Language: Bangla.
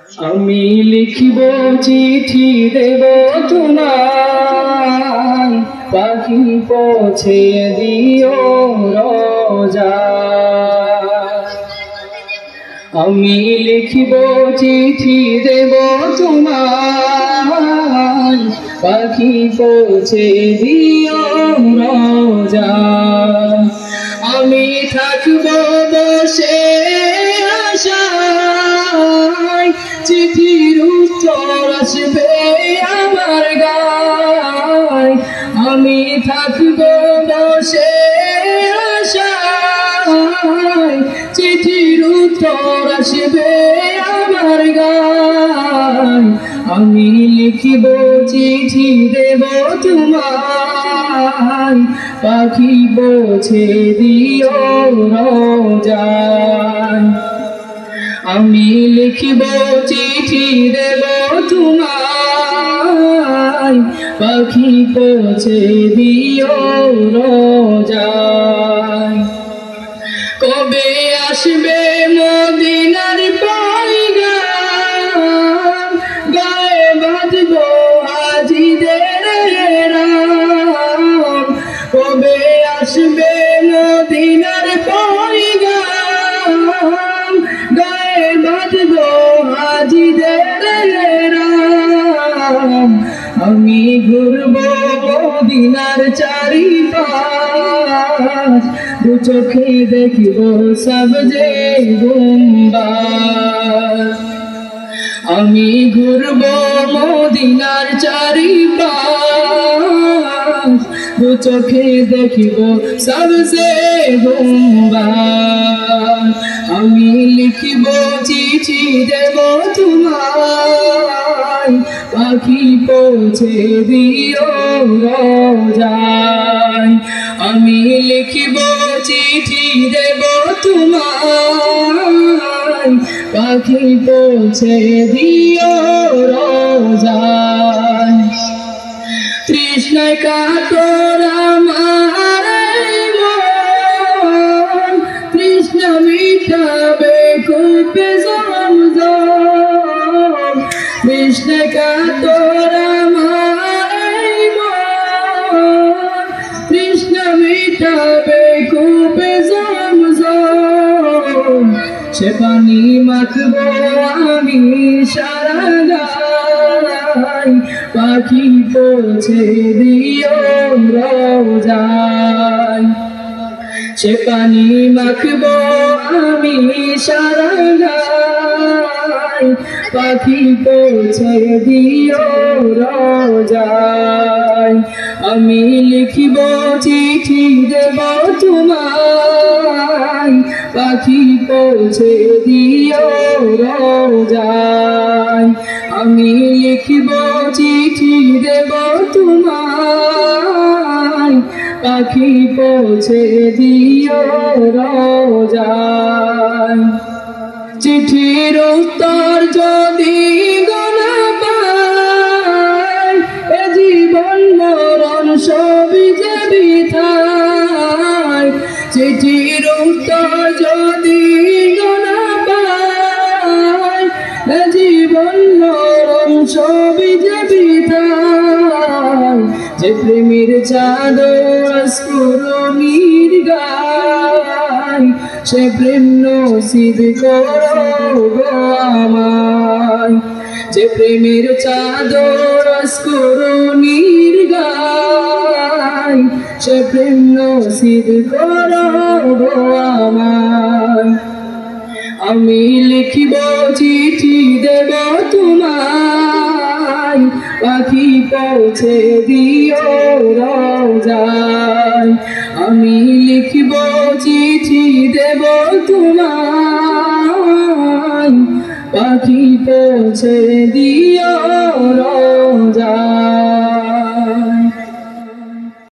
আমি লিখিব চিঠি দেব তোমায়, পাখি পৌঁছে দিও রোজা। আমি লিখিব চিঠি দেব তোমায়, পাখি পৌঁছে দিও রোজা। আমি থাকব বসে আশায়, চিঠির উত্তর আসবে আমার গায়। আমি থাকব বসে আশায়, চিঠির উত্তর আসবে আমার গায়। আমি লিখিব চিঠি দেব তোমায়, পাখি পৌঁছে দিও রোজায়। আমি লিখিব চিঠি দেব তোমায়, পাখি পৌঁছে দিও রোজায়। কবে আসবে মদিনার পয়গাম, গায়ে বাঁধব হাজিদের রাম। কবে আসবে মদিনার পয়গাম, গায়ে বাঁধব হাজিদের রাম। আমি ঘুরব মদিনার চারিপাশ, দু চোখে দেখব সবজে গুম্বাদ। আমি ঘুরব মদিনার চারিপাশ, দু চোখে দেখব সবজে গুম্বাদ। আমি লিখিব চিঠি দেব তোমায়, পাখি পৌঁছে দিও রোজায়। আমি লিখিব চিঠি দেব তোমায়, পাখি পৌঁছে দিও রোজায়। তৃষ্ণায় কাতর আমার মন, তৃষ্ণা মিটাবে কূপে জমজম। তৃষ্ণায় কাতর আমার মন, তৃষ্ণা মিটাবে কূপে জমজম। সে পানি মাখব আমি সারা গায়, পাখি পৌঁছে দিও রোজায়। সে পানি মাখব আমি সারা গায়, পাখি পৌঁছে দিও রোজায়। আমি লিখিব চিঠি দেব তোমায়, পাখি পৌঁছে দিও রোজায়। আমি লিখিব চিঠি দেব তোমায়, পাখি পৌঁছে দিও রোজায়। চিঠির উত্তর যদি গোনা পাই, এ জীবন মরণ সবই যে বৃথায়। চিঠির উত্তর যদি গোনা পাই, এ জীবন মরণ সবই যে বৃথায়। যে প্রেমের চাদর স্ফুরণীর গায়, সে প্রেম নসিব করো গো আমায়। যে প্রেমের চাদর স্ফুরণীর গায়, সে প্রেম নসিব করো গো আমায়। আমি লিখিব চিঠি দেব তোমায়, পাখি পৌঁছে দিও রোজায়। আমি লিখিব চিঠি দেব তোমায়, পাখি পৌঁছে দিও রোজায়।